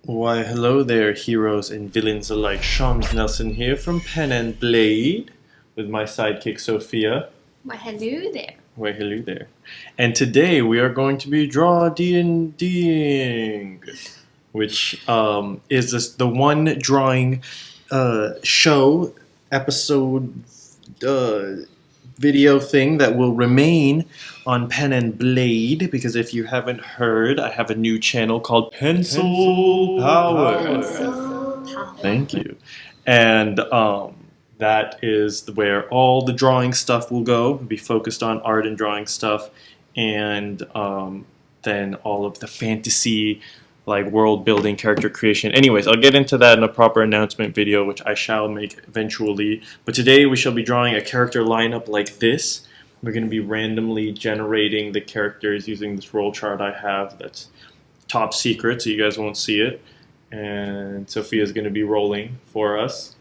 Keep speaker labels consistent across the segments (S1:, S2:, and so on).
S1: Why, hello there, heroes and villains alike. Shams Nelson here from Pen and Blade with my sidekick Sophia.
S2: Why, hello there.
S1: Why, hello there. And today we are going to be draw D&Ding, which is the one drawing show episode video thing that will remain on Pen and Blade, because if you haven't heard, I have a new channel called Pencil Power.
S2: Pencil Power.
S1: Thank you. And that is where all the drawing stuff will go. It'll be focused on art and drawing stuff, and then all of the fantasy, like world building, character creation. Anyways, I'll get into that in a proper announcement video, which I shall make eventually. But today we shall be drawing a character lineup like this. We're going to be randomly generating the characters using this roll chart I have that's top secret, so you guys won't see it. And Sophia's going to be rolling for us.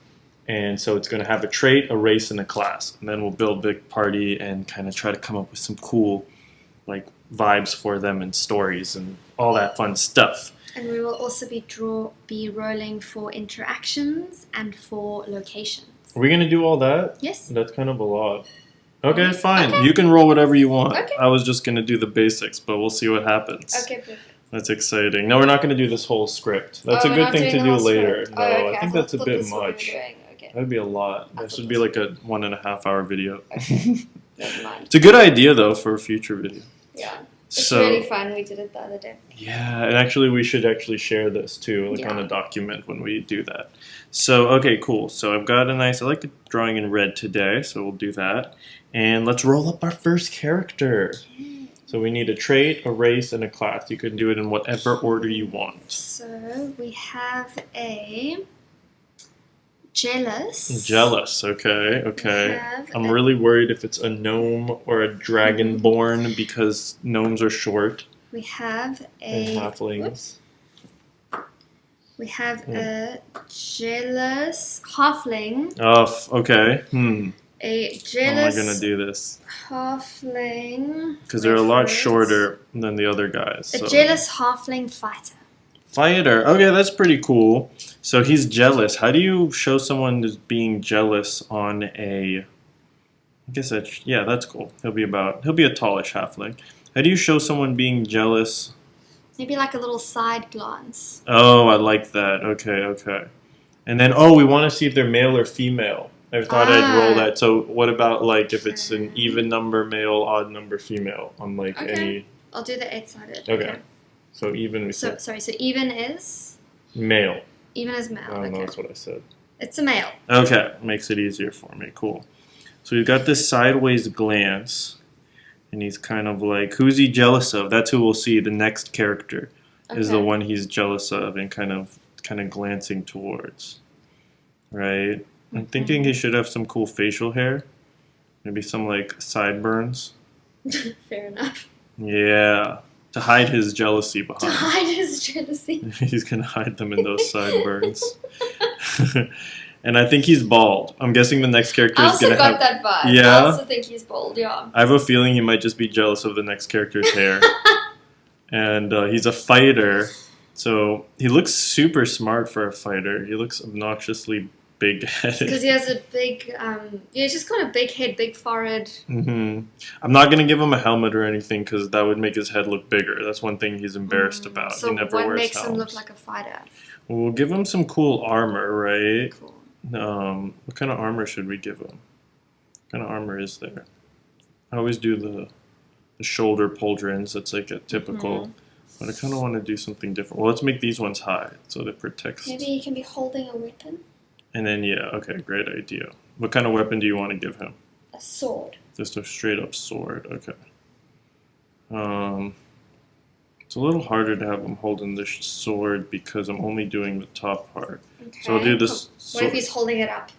S1: And so it's going to have a trait, a race, and a class. And then we'll build the party and kind of try to come up with some cool like vibes for them and stories and all that fun stuff.
S2: And we will also be rolling for interactions and for locations.
S1: Are we going to do all that?
S2: Yes.
S1: That's kind of a lot. Okay, fine. Okay. You can roll whatever you want.
S2: Okay.
S1: I was just going to do the basics, but we'll see what happens.
S2: Okay, perfect.
S1: That's exciting. No, we're not going to do this whole script. That's a good thing to do later. No,
S2: okay.
S1: I think that's a bit much.
S2: Okay.
S1: That would be a lot. That should be like a 1.5 hour video.
S2: Okay. Never mind.
S1: It's a good idea, though, for a future video.
S2: Yeah. It's really fun. We did it the other day.
S1: Yeah, and actually we should actually share this too, like on a document when we do that. So, okay, cool. So I've got I like drawing in red today, so we'll do that. And let's roll up our first character. Okay. So we need a trait, a race, and a class. You can do it in whatever order you want.
S2: So we have a jealous.
S1: Jealous, okay. I'm really worried if it's a gnome or a dragonborn because gnomes are short.
S2: We have
S1: and halflings.
S2: We have a jealous halfling.
S1: Oh, okay.
S2: A jealous.
S1: How am I gonna do this?
S2: Halfling.
S1: Because they're a lot shorter than the other guys.
S2: A jealous halfling fighter.
S1: Fighter. Okay, that's pretty cool. So he's jealous. How do you show someone is being jealous on a? I guess that's cool. He'll be a tallish halfling. How do you show someone being jealous?
S2: Maybe like a little side glance.
S1: Oh, I like that. Okay. And then we want to see if they're male or female. I thought I'd roll that. So what about like if it's an even number male, odd number female on like any?
S2: I'll do the 8-sided.
S1: Okay. So even.
S2: So even is
S1: male.
S2: Even is male.
S1: I don't know. That's what I said.
S2: It's a male.
S1: Okay, makes it easier for me. Cool. So we've got this sideways glance, and he's kind of like, who's he jealous of? That's who we'll see. The next character is the one he's jealous of, and kind of glancing towards. Right. I'm thinking he should have some cool facial hair, maybe some like sideburns.
S2: Fair enough.
S1: Yeah. To hide his jealousy behind.
S2: To hide his jealousy.
S1: He's going to hide them in those sideburns. And I think he's bald. I'm guessing the next character is going to have...
S2: I also got that vibe.
S1: Yeah?
S2: I also think he's bald, yeah.
S1: I have a feeling he might just be jealous of the next character's hair. And he's a fighter. So he looks super smart for a fighter. He looks obnoxiously big-headed.
S2: Because he has a big, he's just got a big head, big forehead.
S1: I'm not going to give him a helmet or anything because that would make his head look bigger. That's one thing he's embarrassed about.
S2: So
S1: he never
S2: what
S1: wears
S2: makes
S1: helms.
S2: him look like a fighter?
S1: Well, we'll give him some cool armor, right?
S2: Cool.
S1: What kind of armor should we give him? What kind of armor is there? I always do the shoulder pauldrons. That's like a typical... But I kind of want to do something different. Well, let's make these ones high so that protects...
S2: Maybe he can be holding a weapon?
S1: And then, okay, great idea. What kind of weapon do you want to give him?
S2: A sword.
S1: Just a straight-up sword, okay. It's a little harder to have him holding the sword because I'm only doing the top part. Okay. So I'll do this...
S2: What if he's holding it up?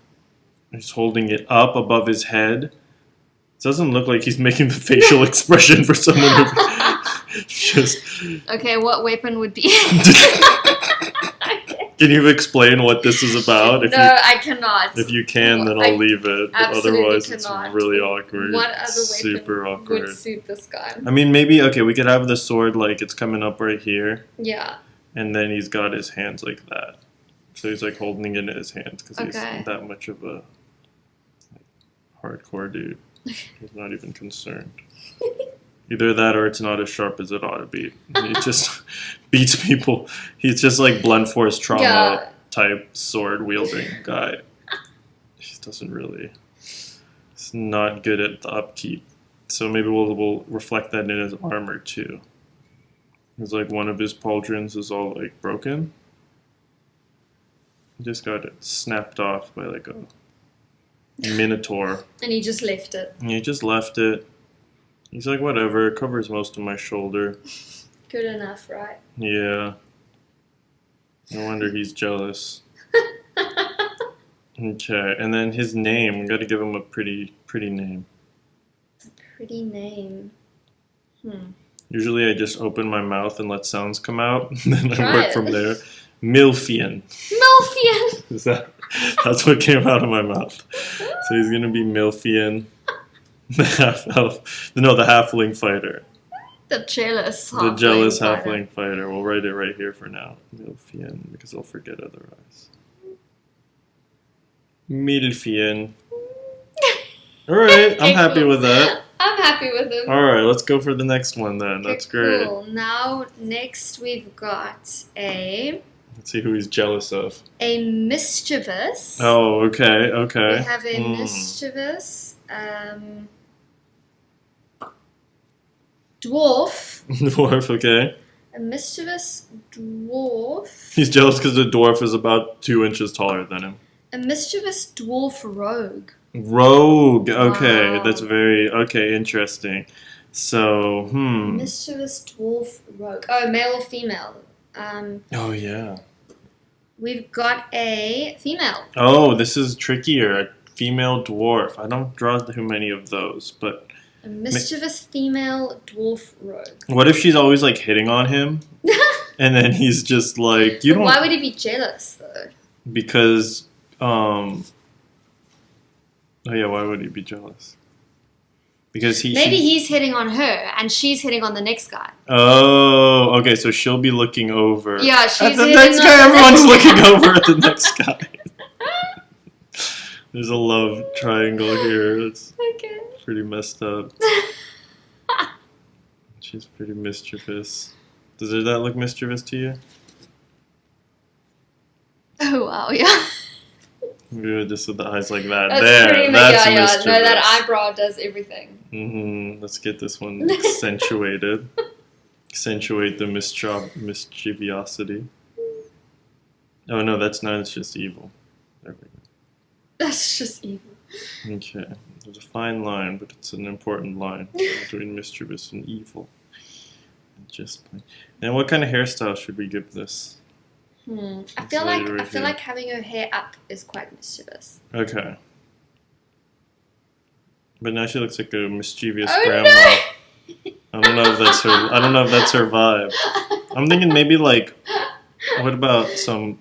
S1: He's holding it up above his head. It doesn't look like he's making the facial expression for someone who just...
S2: Okay, what weapon would be...
S1: Can you explain what this is about?
S2: I cannot.
S1: If you can, then I'll leave it. Otherwise, it's really awkward.
S2: What other weapon would suit this guy?
S1: I mean, maybe, we could have the sword, like, it's coming up right here.
S2: Yeah.
S1: and then he's got his hands like that. So he's like holding it in his hands because he's
S2: Okay.
S1: that much of a hardcore dude. He's not even concerned. Either that or it's not as sharp as it ought to be. He just beats people. He's just like blunt force trauma type sword wielding guy. He doesn't really. He's not good at the upkeep. So maybe we'll reflect that in his armor too. It's like one of his pauldrons is all like broken. He just got it snapped off by like a minotaur.
S2: And he just left it.
S1: And he just left it. He's like, whatever, it covers most of my shoulder.
S2: Good enough, right?
S1: Yeah. No wonder he's jealous. Okay, and then his name. We got to give him a pretty name.
S2: It's a pretty name.
S1: Usually I just open my mouth and let sounds come out, and then I
S2: Try
S1: work
S2: it.
S1: from there. Milfian.
S2: Milfian!
S1: That's what came out of my mouth. So he's going to be Milfian. The half-elf. No, the halfling fighter.
S2: The jealous
S1: The
S2: halfling
S1: jealous
S2: fighter.
S1: halfling fighter. We'll write it right here for now. Milfian, because I'll forget otherwise. Milfian. Alright, I'm happy
S2: cool.
S1: with that.
S2: I'm happy with him.
S1: Alright, let's go for the next one then.
S2: Okay,
S1: That's great.
S2: Cool. Now, next we've got a
S1: Let's see who he's jealous of.
S2: mischievous.
S1: Oh, okay, okay.
S2: We have a
S1: Dwarf.
S2: mischievous dwarf.
S1: Okay.
S2: A mischievous dwarf.
S1: He's jealous because the dwarf is about 2 inches taller than him.
S2: A mischievous dwarf rogue.
S1: Rogue. Okay,
S2: Wow.
S1: that's very interesting. So,
S2: Mischievous dwarf rogue. Oh, male or female?
S1: Oh yeah.
S2: We've got a female.
S1: Oh, this is trickier. A female dwarf. I don't draw too many of those, but
S2: A mischievous female dwarf rogue.
S1: what if she's always like hitting on him, and then he's just like, you
S2: But
S1: don't,
S2: why would he be jealous though?
S1: because, oh yeah, why would he be jealous? Because
S2: Maybe he's hitting on her and she's hitting on the next guy.
S1: Oh, okay. So she'll be looking over.
S2: Yeah, she's
S1: at the
S2: hitting
S1: next
S2: on
S1: guy.
S2: the
S1: Everyone's
S2: next
S1: looking
S2: guy.
S1: over at the next guy. There's a love triangle here. It's
S2: Okay.
S1: pretty messed up. She's pretty mischievous. Does that look mischievous to you?
S2: Oh wow, yeah.
S1: Yeah, just with the eyes like that.
S2: That's
S1: there,
S2: pretty
S1: that's
S2: yeah.
S1: mischievous.
S2: No, that eyebrow does everything.
S1: Let's get this one accentuated. Accentuate the mischievosity. Oh no, that's not. It's just evil. There we go.
S2: That's just evil.
S1: Okay, there's a fine line, but it's an important line between mischievous and evil. And what kind of hairstyle should we give this?
S2: I feel like having her hair up is quite mischievous.
S1: Okay. But now she looks like a mischievous
S2: Oh,
S1: grandma.
S2: no!
S1: I don't know if that's her vibe. I'm thinking maybe like, what about some?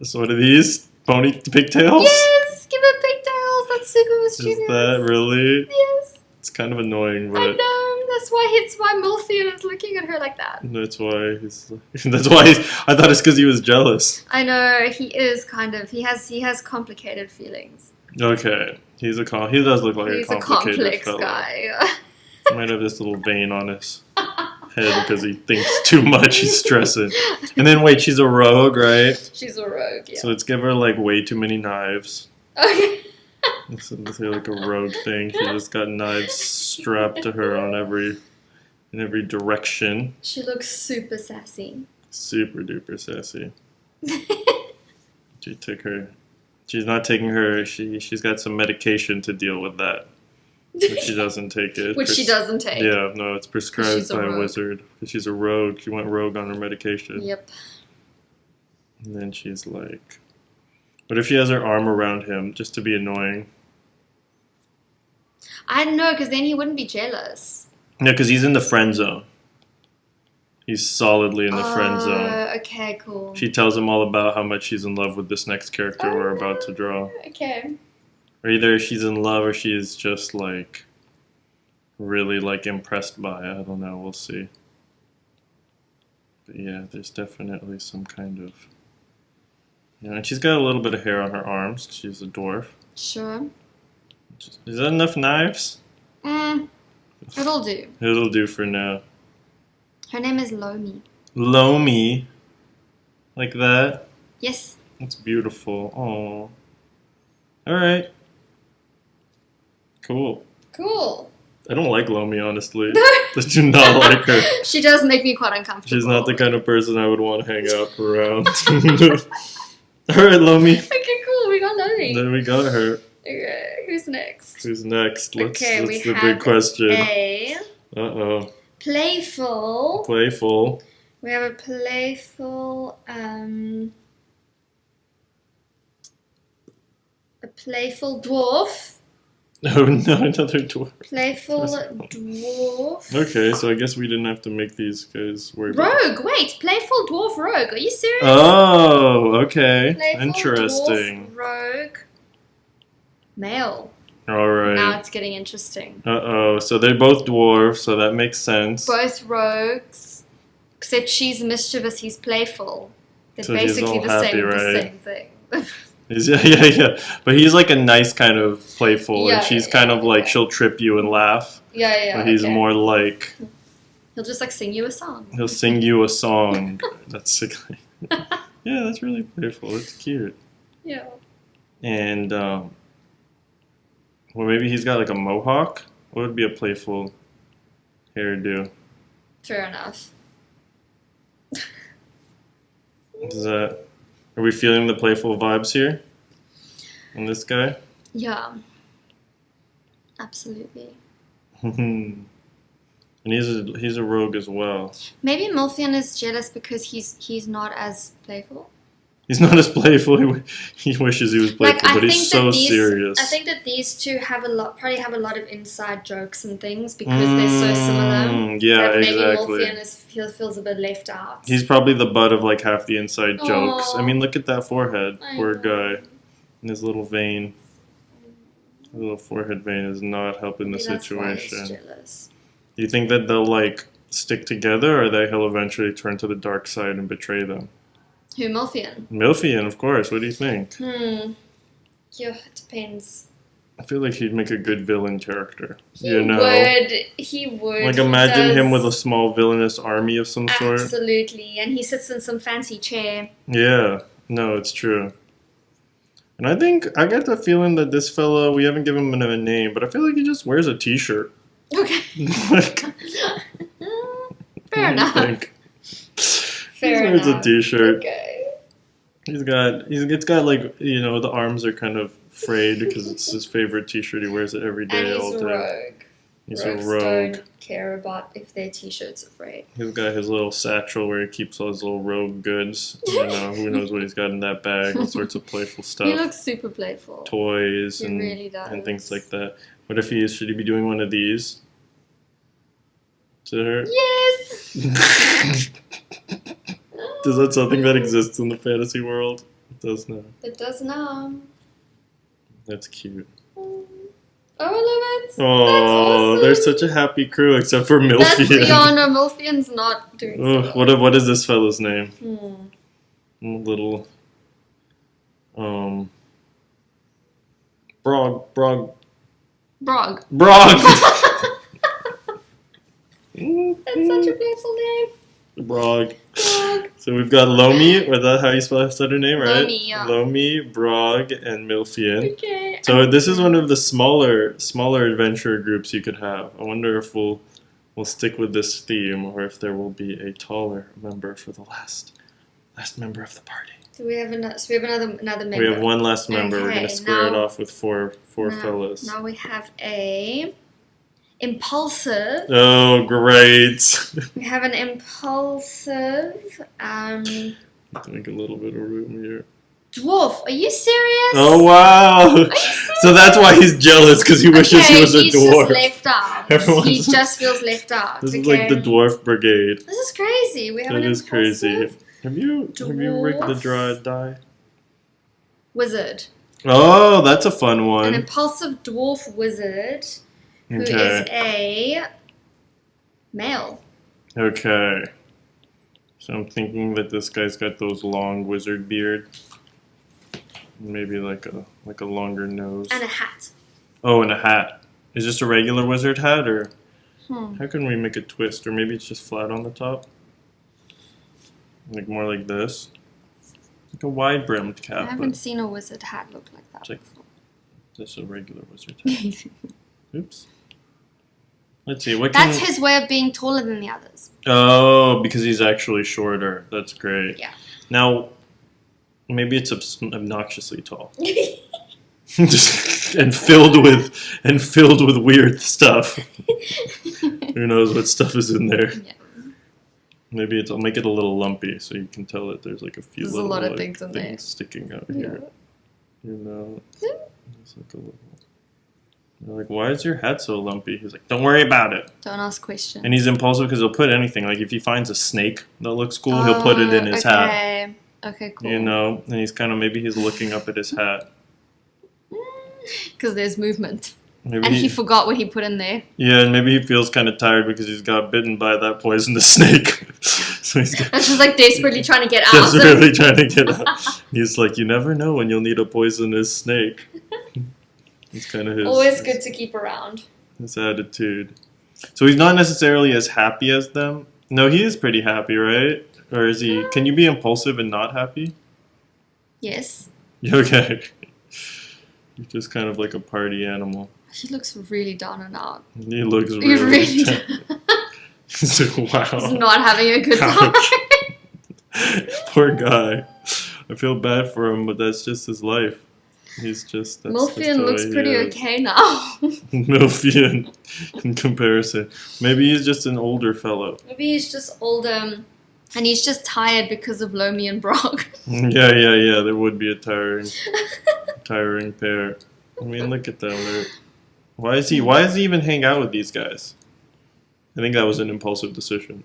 S1: So what are these? Pony pigtails?
S2: Yes, give her pigtails. That's super mischievous.
S1: Is that really?
S2: Yes.
S1: It's kind of annoying,
S2: I
S1: but
S2: know. That's why Milfian is looking at her like that.
S1: that's why he's. That's why I thought it's because he was jealous.
S2: I know he is kind of. He has complicated feelings.
S1: Okay, he does look like
S2: He's
S1: a
S2: a
S1: complicated
S2: complex
S1: fellow.
S2: guy.
S1: He might have this little vein on his head because he thinks too much. He's stressing. And then wait, she's a rogue, right?
S2: She's a rogue. Yeah.
S1: So let's give her like way too many knives.
S2: Okay.
S1: Let's say like a rogue thing. She just got knives strapped to her in every direction.
S2: She looks super sassy.
S1: Super duper sassy. She's not taking her. She's got some medication to deal with that. But she doesn't take it.
S2: Which she doesn't take.
S1: Yeah, no, it's prescribed
S2: She's a
S1: by a
S2: rogue.
S1: wizard. She's a rogue. She went rogue on her medication.
S2: Yep.
S1: And then she's like, what if she has her arm around him just to be annoying?
S2: I don't know, because then he wouldn't be jealous.
S1: Yeah, because he's in the friend zone. He's solidly in the friend zone.
S2: Okay, cool.
S1: She tells him all about how much she's in love with this next character we're about to draw.
S2: Okay.
S1: Or either she's in love or she's just like really like impressed by it. I don't know. We'll see. But yeah, there's definitely some kind of. Yeah, and she's got a little bit of hair on her arms. She's a dwarf.
S2: Sure.
S1: Is that enough knives?
S2: It'll do.
S1: It'll do for now.
S2: Her name is Lomi.
S1: Lomi. Like that?
S2: Yes.
S1: That's beautiful. Oh. Alright. Cool.
S2: Cool.
S1: I don't like Lomi, honestly. I do not like her.
S2: She does make me quite uncomfortable.
S1: She's not the kind of person I would want to hang out around. Alright, Lomi.
S2: Okay, cool. We got Lomi.
S1: Then we got her.
S2: Okay, who's next?
S1: Who's next? Let's,
S2: Okay,
S1: that's
S2: we
S1: the
S2: have
S1: big question.
S2: a
S1: Uh-oh.
S2: playful.
S1: Playful.
S2: We have a playful, dwarf.
S1: Oh no, another dwarf.
S2: Playful dwarf.
S1: Okay, so I guess we didn't have to make these guys worry about.
S2: Rogue. Wait, playful dwarf rogue. Are you serious?
S1: Oh, okay.
S2: Playful
S1: Interesting.
S2: Dwarf, rogue. Male.
S1: Alright.
S2: Now it's getting interesting.
S1: Uh-oh, so they're both dwarves, so that makes sense.
S2: Both rogues, except she's mischievous, he's playful. They're
S1: So he's
S2: basically
S1: all
S2: the
S1: happy,
S2: same,
S1: right?
S2: thing.
S1: Yeah. But he's like a nice kind of playful,
S2: Yeah,
S1: and she's
S2: yeah,
S1: kind of like
S2: okay.
S1: she'll trip you and laugh.
S2: Yeah.
S1: But he's
S2: okay.
S1: more like
S2: He'll just like sing you a song.
S1: he'll sing you a song. That's sick. Yeah, that's really playful. That's cute.
S2: Yeah.
S1: And well, maybe he's got like a mohawk. What would be a playful hairdo?
S2: Fair enough.
S1: Is that? Are we feeling the playful vibes here? On this guy?
S2: Yeah. Absolutely.
S1: And he's a rogue as well.
S2: Maybe Milfian is jealous because he's not as playful.
S1: He's not as playful. He wishes he was playful, but he's so serious.
S2: I think that these two probably have a lot of inside jokes and things because they're so similar.
S1: Yeah,
S2: that maybe
S1: exactly.
S2: Milfian feels a bit left out.
S1: He's probably the butt of like half the inside jokes.
S2: Aw.
S1: I mean, look at that forehead.
S2: I
S1: Poor
S2: know.
S1: guy. And his little vein. His little forehead vein is not helping the
S2: Maybe that's why he's
S1: situation.
S2: jealous.
S1: Do you think that they'll like stick together, or he'll eventually turn to the dark side and betray them?
S2: Who, Milfian?
S1: Milfian, of course. What do you think?
S2: Yeah, it depends.
S1: I feel like he'd make a good villain character.
S2: He
S1: you know,
S2: would.
S1: like
S2: He
S1: imagine him
S2: does.
S1: with a small villainous army of some sort.
S2: Absolutely, and he sits in some fancy chair.
S1: Yeah, no, it's true. And I get the feeling that this fella, we haven't given him a name, but I feel like he just wears a t-shirt.
S2: Okay.
S1: Like,
S2: Fair enough. Fair
S1: he wears
S2: enough.
S1: a t-shirt.
S2: Okay.
S1: It's got like, you know, the arms are kind of frayed because it's his favorite t-shirt. He wears it every day,
S2: And
S1: all
S2: he's
S1: day.
S2: a rogue.
S1: He's
S2: Rogues
S1: a rogue.
S2: don't care about if their t-shirts are frayed.
S1: He's got his little satchel where he keeps all his little rogue goods. You know, who knows what he's got in that bag? All sorts of playful stuff.
S2: He looks super playful.
S1: Toys
S2: He
S1: and
S2: really does.
S1: and things like that. What if should he be doing one of these to her?
S2: Yes!
S1: Is that something that exists in the fantasy world? It does not.
S2: It does now.
S1: That's cute.
S2: Oh, I love it.
S1: Oh,
S2: That's awesome.
S1: they're such a happy crew except for Milfian.
S2: Yeah, no, Milfian's not doing so well.
S1: What is this fella's name? Little Brog.
S2: Brog.
S1: Brog.
S2: That's such a playful name.
S1: Brog.
S2: Brog.
S1: So we've got Lomi, is that how you said her name, right?
S2: Lomi, yeah.
S1: Lomi, Brog, and Milfian.
S2: Okay.
S1: So this is one of the smaller adventurer groups you could have. I wonder if we'll stick with this theme, or if there will be a taller member for the last member of the party.
S2: Do we have another? So we have another member.
S1: We have one last member. We're
S2: Okay,
S1: gonna square it
S2: now-
S1: off with four fellas.
S2: Now we have a impulsive.
S1: Oh, great!
S2: We have an impulsive
S1: Make a little bit of room here.
S2: dwarf. Are you serious?
S1: Oh wow!
S2: Are you
S1: So that's why he's jealous, because he wishes he was a
S2: he's
S1: dwarf.
S2: just left out.
S1: Everyone's-
S2: He just feels left out.
S1: This is like the dwarf brigade.
S2: This is crazy. We have
S1: That
S2: an
S1: is crazy.
S2: impulsive
S1: Have you rigged the
S2: dwarf.
S1: die?
S2: wizard.
S1: Oh, that's a fun
S2: An
S1: one.
S2: impulsive dwarf wizard who is
S1: Okay.
S2: a male.
S1: Okay. So I'm thinking that this guy's got those long wizard beard. Maybe like a longer nose.
S2: And a hat.
S1: Oh, and a hat. Is this a regular wizard hat, or
S2: Hmm.
S1: how can we make a twist? Or maybe it's just flat on the top? Like more like this? Like a wide-brimmed cap.
S2: I haven't seen a wizard hat look like that
S1: Check.
S2: before.
S1: That's a regular wizard hat. Oops. Let's see, what can...
S2: That's his way of being taller than the others.
S1: Oh, because he's actually shorter. That's great.
S2: Yeah.
S1: Now, maybe it's obnoxiously tall. and filled with weird stuff. Who knows what stuff is in there?
S2: Yeah.
S1: Maybe I'll make it a little lumpy so you can tell that there's like a few
S2: There's a
S1: little
S2: lot of
S1: like,
S2: things in there.
S1: sticking out
S2: Yeah.
S1: here. You know, it's like a little. They're like, why is your hat so lumpy? He's like, don't worry about it.
S2: Don't ask questions.
S1: And he's impulsive because he'll put anything. Like if he finds a snake that looks cool, he'll put it in his hat.
S2: Okay, cool.
S1: You know, and he's kind of maybe he's looking up at his hat.
S2: Because there's movement.
S1: Maybe
S2: And he forgot what he put in there.
S1: yeah, and maybe he feels kind of tired because he's got bitten by that poisonous snake. So he's
S2: And she's like desperately trying to get out.
S1: just really trying to get out. He's like, you never know when you'll need a poisonous snake. It's kind of his.
S2: Always good to keep around.
S1: His attitude. So he's not necessarily as happy as them. No, he is pretty happy, right? Or is he? Can you be impulsive and not happy?
S2: Yes.
S1: Okay. You're just kind of like a party animal.
S2: She looks really down and out.
S1: He looks
S2: He
S1: really.
S2: really does.
S1: He's like, wow.
S2: He's not having a good time.
S1: Poor guy. I feel bad for him, but that's just his life. He's just.
S2: Milfian looks pretty okay now.
S1: Milfian, in comparison. Maybe he's just an older fellow.
S2: Maybe he's just older and he's just tired because of Lomi and Brock.
S1: Yeah. There would be a tiring pair. I mean, look at them. Why does he even hang out with these guys? I think that was an impulsive decision.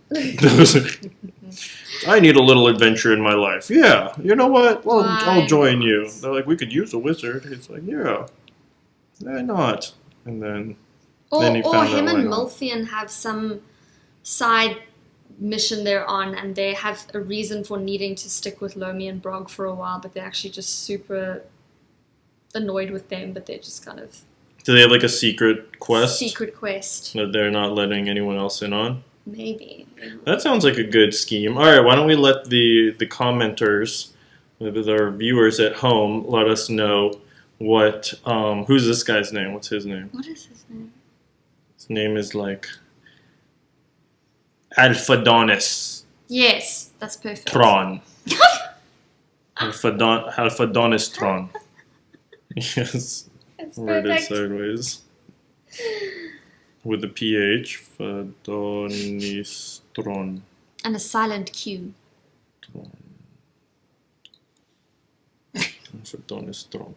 S1: I need a little adventure in my life. Yeah, you know what? Well, I'll join you. They're like, we could use a wizard. He's like, yeah, why not? And then he
S2: Or
S1: found
S2: him
S1: out
S2: and
S1: why not.
S2: Milfian have some side mission they're on, and they have a reason for needing to stick with Lomi and Brog for a while, but they're actually just super annoyed with them, but they're just kind of
S1: Do they have like a secret quest
S2: secret quest.
S1: that they're not letting anyone else in on?
S2: Maybe.
S1: That sounds like a good scheme. All right, why don't we let the commenters, our viewers at home, let us know what who's this guy's name? What's his name?
S2: What is his name?
S1: His name is like Alphadonis
S2: Yes, that's perfect.
S1: Tron. Alphadonis Tron. Yes,
S2: It's
S1: worded
S2: perfect.
S1: sideways with a PH. Fadonis Tron.
S2: And a silent Q.
S1: Alphadonis Tron.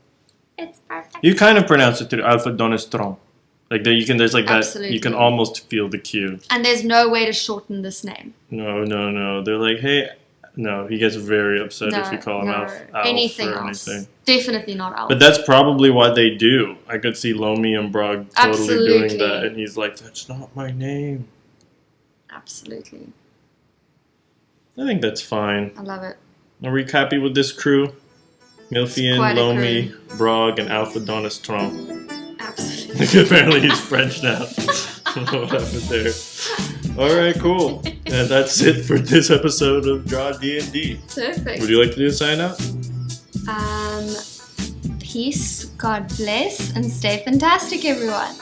S2: It's perfect.
S1: You kind of pronounce it through Alphadonis Tron. Like there, you can. There's like that.
S2: Absolutely.
S1: You can almost feel the Q.
S2: And there's no way to shorten this name.
S1: No. They're like, hey, no. He gets very upset if you call him Alf
S2: anything
S1: or
S2: else.
S1: anything.
S2: Definitely not Alf.
S1: But that's probably what they do. I could see Lomi and Brog totally doing
S2: Absolutely.
S1: that, and he's like, that's not my name.
S2: Absolutely.
S1: I think that's fine.
S2: I love it.
S1: Are we happy with this crew? Milfian,
S2: quite a
S1: Lomi, Brog, and Alphadonis Tron.
S2: Absolutely.
S1: Apparently he's French now. I don't know what happened there. Alright, cool. And that's it for this episode of Draw D&D.
S2: Perfect.
S1: Would you like to do a sign out?
S2: Peace, God bless, and stay fantastic, everyone.